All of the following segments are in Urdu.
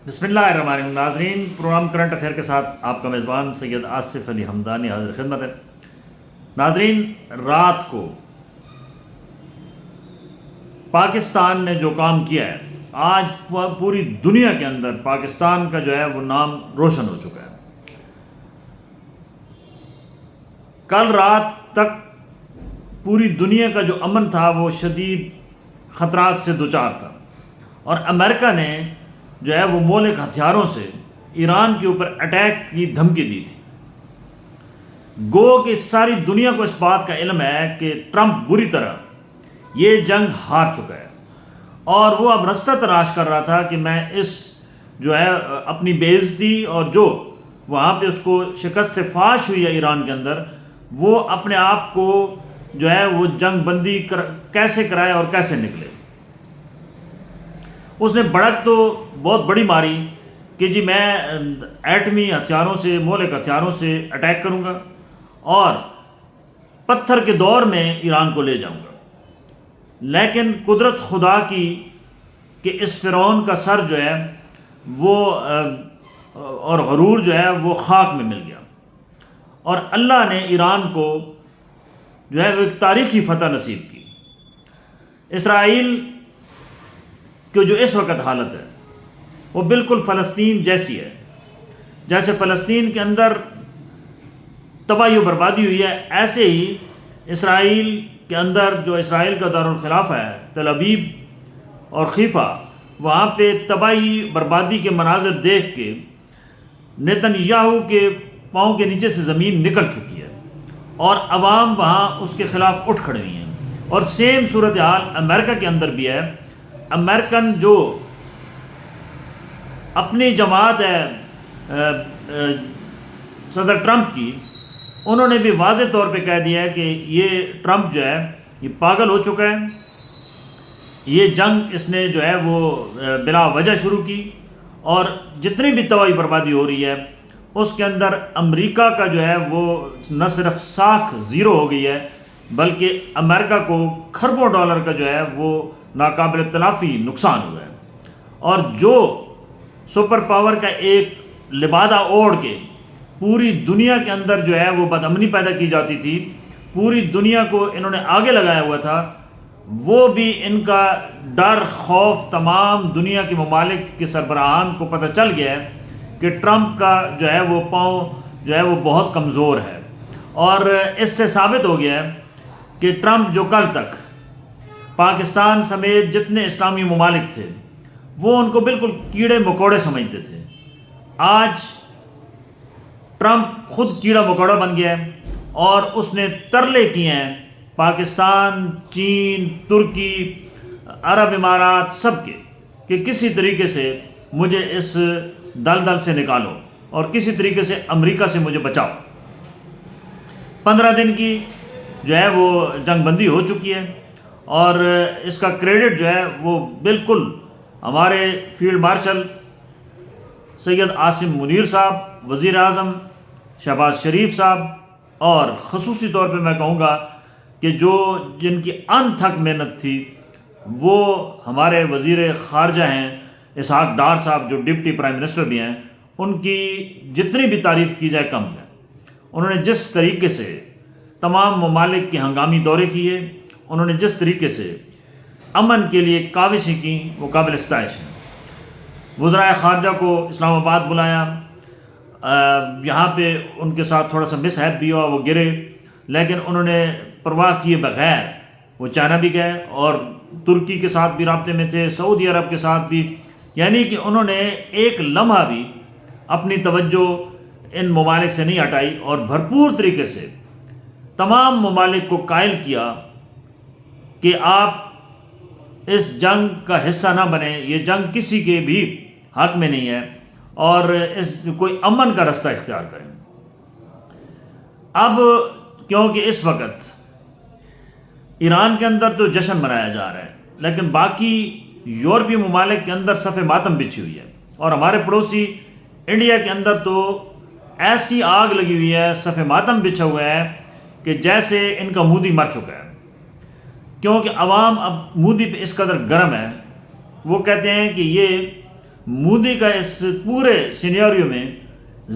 بسم اللہ الرحمن الرحیم۔ ناظرین، پروگرام کرنٹ افیئر کے ساتھ آپ کا میزبان سید آصف علی حمدانی حاضر خدمت ہے۔ ناظرین، رات کو پاکستان نے جو کام کیا ہے، آج پوری دنیا کے اندر پاکستان کا جو ہے وہ نام روشن ہو چکا ہے۔ کل رات تک پوری دنیا کا جو امن تھا وہ شدید خطرات سے دوچار تھا، اور امریکہ نے جو ہے وہ مہلک ہتھیاروں سے ایران کے اوپر اٹیک کی دھمکی دی تھی۔ گو کہ ساری دنیا کو اس بات کا علم ہے کہ ٹرمپ بری طرح یہ جنگ ہار چکا ہے، اور وہ اب رستہ تلاش کر رہا تھا کہ میں اس جو ہے اپنی بے عزتی اور جو وہاں پہ اس کو شکست فاش ہوئی ہے ایران کے اندر، وہ اپنے آپ کو جو ہے وہ جنگ بندی کیسے کرائے اور کیسے نکلے۔ اس نے بڑک تو بہت بڑی ماری کہ جی میں ایٹمی ہتھیاروں سے، مہلک ہتھیاروں سے اٹیک کروں گا اور پتھر کے دور میں ایران کو لے جاؤں گا، لیکن قدرت خدا کی کہ اس فرعون کا سر جو ہے وہ اور غرور جو ہے وہ خاک میں مل گیا، اور اللہ نے ایران کو جو ہے وہ ایک تاریخی فتح نصیب کی۔ اسرائیل کی جو اس وقت حالت ہے وہ بالکل فلسطین جیسی ہے، جیسے فلسطین کے اندر تباہی و بربادی ہوئی ہے، ایسے ہی اسرائیل کے اندر جو اسرائیل کا دارالخلافہ ہے تل ابیب اور خیفہ، وہاں پہ تباہی بربادی کے مناظر دیکھ کے نیتن یاہو کے پاؤں کے نیچے سے زمین نکل چکی ہے، اور عوام وہاں اس کے خلاف اٹھ کھڑے ہوئی ہیں۔ اور سیم صورتحال امریکہ کے اندر بھی ہے۔ امریکن جو اپنی جماعت ہے صدر ٹرمپ کی، انہوں نے بھی واضح طور پہ کہہ دیا ہے کہ یہ ٹرمپ جو ہے یہ پاگل ہو چکا ہے، یہ جنگ اس نے جو ہے وہ بلا وجہ شروع کی، اور جتنی بھی تباہی بربادی ہو رہی ہے اس کے اندر امریکہ کا جو ہے وہ نہ صرف ساکھ زیرو ہو گئی ہے، بلکہ امریکہ کو کھربوں ڈالر کا جو ہے وہ ناقابل تلافی نقصان ہوا ہے۔ اور جو سپر پاور کا ایک لبادہ اوڑھ کے پوری دنیا کے اندر جو ہے وہ بدامنی پیدا کی جاتی تھی، پوری دنیا کو انہوں نے آگے لگایا ہوا تھا، وہ بھی ان کا ڈر خوف تمام دنیا کے ممالک کے سربراہان کو پتہ چل گیا ہے کہ ٹرمپ کا جو ہے وہ پاؤں جو ہے وہ بہت کمزور ہے، اور اس سے ثابت ہو گیا ہے کہ ٹرمپ جو کل تک پاکستان سمیت جتنے اسلامی ممالک تھے وہ ان کو بالکل کیڑے مکوڑے سمجھتے تھے، آج ٹرمپ خود کیڑا مکوڑا بن گیا ہے، اور اس نے ترلے کیے ہیں پاکستان، چین، ترکی، عرب امارات سب کے کہ کسی طریقے سے مجھے اس دلدل سے نکالو اور کسی طریقے سے امریکہ سے مجھے بچاؤ۔ 15 دن کی جو ہے وہ جنگ بندی ہو چکی ہے، اور اس کا کریڈٹ جو ہے وہ بالکل ہمارے فیلڈ مارشل سید عاصم منیر صاحب، وزیر اعظم شہباز شریف صاحب، اور خصوصی طور پہ میں کہوں گا کہ جن کی انتھک محنت تھی وہ ہمارے وزیر خارجہ ہیں اسحاق ڈار صاحب، جو ڈپٹی پرائم منسٹر بھی ہیں، ان کی جتنی بھی تعریف کی جائے کم ہے۔ انہوں نے جس طریقے سے تمام ممالک کے ہنگامی دورے کیے، انہوں نے جس طریقے سے امن کے لیے کاوشیں کی، وہ قابل ستائش ہیں۔ وزرائے خارجہ کو اسلام آباد بلایا، یہاں پہ ان کے ساتھ تھوڑا سا مس ہیپ بھی ہوا، وہ گرے، لیکن انہوں نے پرواہ کیے بغیر وہ چائنا بھی گئے، اور ترکی کے ساتھ بھی رابطے میں تھے، سعودی عرب کے ساتھ بھی، یعنی کہ انہوں نے ایک لمحہ بھی اپنی توجہ ان ممالک سے نہیں ہٹائی، اور بھرپور طریقے سے تمام ممالک کو قائل کیا کہ آپ اس جنگ کا حصہ نہ بنیں، یہ جنگ کسی کے بھی حق میں نہیں ہے، اور کوئی امن کا رستہ اختیار کریں۔ اب کیونکہ اس وقت ایران کے اندر تو جشن منایا جا رہا ہے، لیکن باقی یورپی ممالک کے اندر صف ماتم بچھی ہوئی ہے، اور ہمارے پڑوسی انڈیا کے اندر تو ایسی آگ لگی ہوئی ہے، صف ماتم بچھا ہوا ہے کہ جیسے ان کا مودی مر چکا ہے، کیونکہ عوام اب مودی پہ اس قدر گرم ہے، وہ کہتے ہیں کہ یہ مودی کا اس پورے سینیریو میں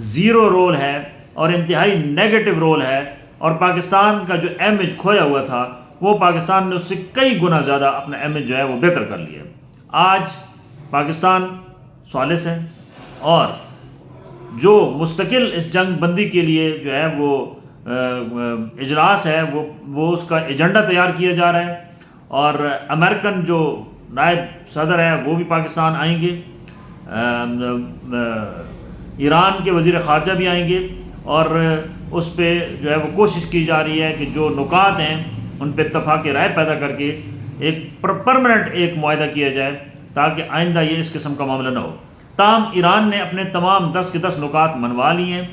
زیرو رول ہے اور انتہائی نیگیٹو رول ہے، اور پاکستان کا جو امیج کھویا ہوا تھا وہ پاکستان نے اس سے کئی گنا زیادہ اپنا امیج جو ہے وہ بہتر کر لیا۔ آج پاکستان سوالس ہے، اور جو مستقل اس جنگ بندی کے لیے جو ہے وہ اجلاس ہے وہ اس کا ایجنڈا تیار کیا جا رہا ہے، اور امریکن جو نائب صدر ہے وہ بھی پاکستان آئیں گے، ایران کے وزیر خارجہ بھی آئیں گے، اور اس پہ جو ہے وہ کوشش کی جا رہی ہے کہ جو نکات ہیں ان پہ اتفاق رائے پیدا کر کے ایک پرماننٹ ایک معاہدہ کیا جائے تاکہ آئندہ یہ اس قسم کا معاملہ نہ ہو۔ تاہم ایران نے اپنے تمام 10 کے 10 نکات منوا لیے ہیں،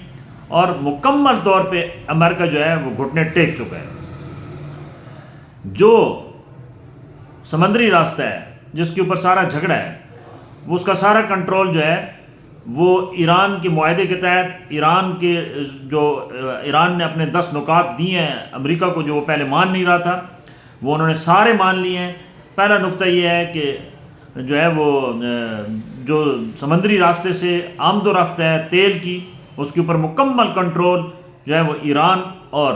اور مکمل طور پہ امریکہ جو ہے وہ گھٹنے ٹیک چکا ہے۔ جو سمندری راستہ ہے جس کے اوپر سارا جھگڑا ہے، وہ اس کا سارا کنٹرول جو ہے وہ ایران کے معاہدے کے تحت ایران نے اپنے 10 نکات دیے ہیں امریکہ کو، جو وہ پہلے مان نہیں رہا تھا، وہ انہوں نے سارے مان لیے ہیں۔ پہلا نقطہ یہ ہے کہ جو ہے وہ جو سمندری راستے سے آمد و رفت ہے تیل کی، اس کے اوپر مکمل کنٹرول جو ہے وہ ایران اور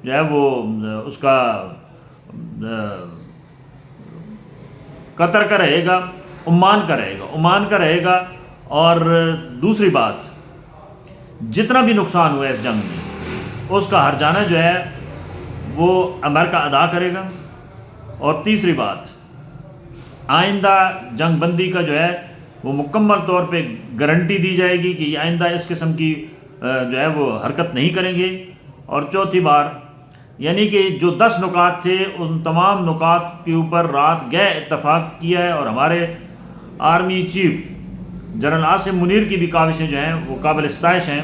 جو ہے وہ اس کا قطر کا رہے گا، عمان کا رہے گا، اور دوسری بات، جتنا بھی نقصان ہوا ہے اس جنگ میں اس کا ہرجانہ جو ہے وہ امریکہ ادا کرے گا، اور تیسری بات، آئندہ جنگ بندی کا جو ہے وہ مکمل طور پہ گارنٹی دی جائے گی کہ یہ آئندہ اس قسم کی جو ہے وہ حرکت نہیں کریں گے، اور چوتھی بار یعنی کہ جو 10 نکات تھے ان تمام نکات کے اوپر رات گئے اتفاق کیا ہے، اور ہمارے army chief general Asim Munir کی بھی کاوشیں جو ہیں وہ قابل ستائش ہیں۔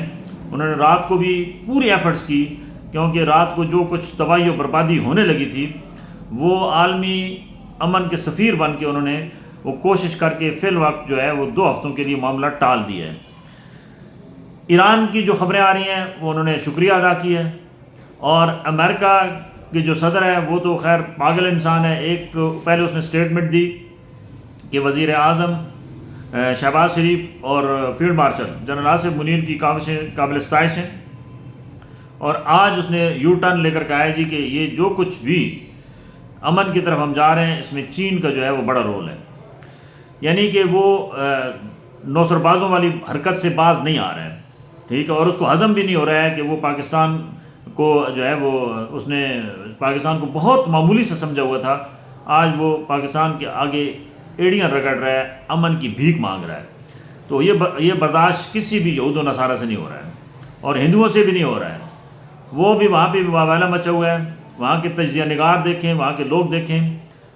انہوں نے رات کو بھی پوری ایفرٹس کی، کیونکہ رات کو جو کچھ تباہی و بربادی ہونے لگی تھی وہ عالمی امن کے سفیر بن کے انہوں نے وہ کوشش کر کے فی الوقت جو ہے وہ 2 ہفتوں کے لیے معاملہ ٹال دیا ہے۔ ایران کی جو خبریں آ رہی ہیں وہ انہوں نے شکریہ ادا کیا ہے، اور امریکہ کے جو صدر ہے وہ تو خیر پاگل انسان ہے۔ ایک پہلے اس نے سٹیٹمنٹ دی کہ وزیر اعظم شہباز شریف اور field marshal general Asim Munir کی کاوشیں قابل ستائش ہیں، اور آج اس نے یو ٹرن لے کر کہا ہے جی کہ یہ جو کچھ بھی امن کی طرف ہم جا رہے ہیں اس میں چین کا جو ہے وہ بڑا رول ہے، یعنی کہ وہ نوسر بازوں والی حرکت سے باز نہیں آ رہا ہے، ٹھیک ہے، اور اس کو ہضم بھی نہیں ہو رہا ہے کہ وہ پاکستان کو جو ہے وہ اس نے پاکستان کو بہت معمولی سے سمجھا ہوا تھا، آج وہ پاکستان کے آگے ایڑیاں رگڑ رہا ہے، امن کی بھیک مانگ رہا ہے۔ تو یہ برداشت کسی بھی یہود و نصارہ سے نہیں ہو رہا ہے، اور ہندوؤں سے بھی نہیں ہو رہا ہے۔ وہ بھی وہاں پہ بھی واویلا مچا ہوا ہے، وہاں کے تجزیہ نگار دیکھیں، وہاں کے لوگ دیکھیں،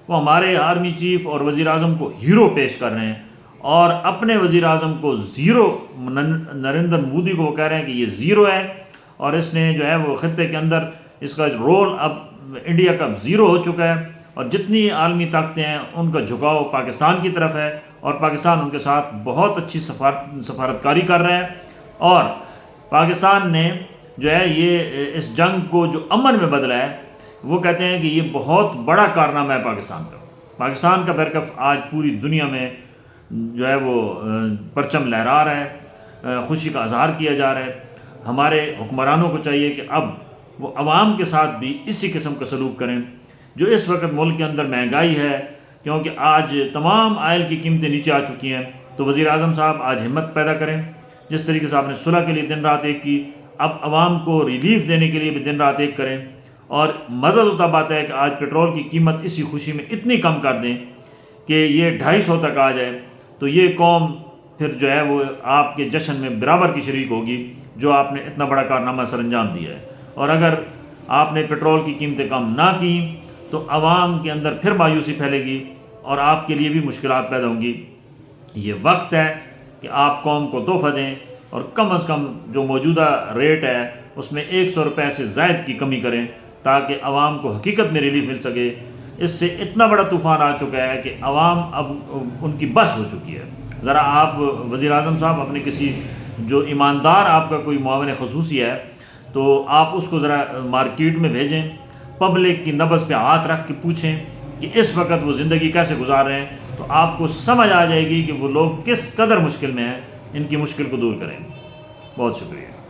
وہ ہمارے آرمی چیف اور وزیر اعظم کو ہیرو پیش کر رہے ہیں، اور اپنے وزیر اعظم کو زیرو، نریندر مودی کو وہ کہہ رہے ہیں کہ یہ زیرو ہے، اور اس نے جو ہے وہ خطے کے اندر اس کا رول اب انڈیا کا زیرو ہو چکا ہے، اور جتنی عالمی طاقتیں ہیں ان کا جھکاؤ پاکستان کی طرف ہے، اور پاکستان ان کے ساتھ بہت اچھی سفارتکاری کر رہا ہے، اور پاکستان نے جو ہے یہ اس جنگ کو جو امن میں بدلا ہے، وہ کہتے ہیں کہ یہ بہت بڑا کارنامہ ہے پاکستان کا برکف آج پوری دنیا میں جو ہے وہ پرچم لہرا رہا ہے، خوشی کا اظہار کیا جا رہا ہے۔ ہمارے حکمرانوں کو چاہیے کہ اب وہ عوام کے ساتھ بھی اسی قسم کا سلوک کریں۔ جو اس وقت ملک کے اندر مہنگائی ہے، کیونکہ آج تمام آئل کی قیمتیں نیچے آ چکی ہیں، تو وزیر اعظم صاحب آج ہمت پیدا کریں، جس طریقے سے آپ نے صلح کے لیے دن رات ایک کی، اب عوام کو ریلیف دینے کے لیے بھی دن رات ایک کریں، اور مزہ ہوتا بات ہے کہ آج پیٹرول کی قیمت اسی خوشی میں اتنی کم کر دیں کہ یہ 250 تک آ جائے، تو یہ قوم پھر جو ہے وہ آپ کے جشن میں برابر کی شریک ہوگی جو آپ نے اتنا بڑا کارنامہ سر انجام دیا ہے۔ اور اگر آپ نے پیٹرول کی قیمتیں کم نہ کی تو عوام کے اندر پھر مایوسی پھیلے گی، اور آپ کے لیے بھی مشکلات پیدا ہوں گی۔ یہ وقت ہے کہ آپ قوم کو تحفہ دیں، اور کم از کم جو موجودہ ریٹ ہے اس میں 100 روپے سے زائد کی کمی کریں، تاکہ عوام کو حقیقت میں ریلیف مل سکے۔ اس سے اتنا بڑا طوفان آ چکا ہے کہ عوام اب ان کی بس ہو چکی ہے۔ ذرا آپ وزیر اعظم صاحب اپنے کسی جو ایماندار آپ کا کوئی معاون خصوصی ہے تو آپ اس کو ذرا مارکیٹ میں بھیجیں، پبلک کی نبض پہ ہاتھ رکھ کے پوچھیں کہ اس وقت وہ زندگی کیسے گزار رہے ہیں، تو آپ کو سمجھ آ جائے گی کہ وہ لوگ کس قدر مشکل میں ہیں۔ ان کی مشکل کو دور کریں۔ بہت شکریہ۔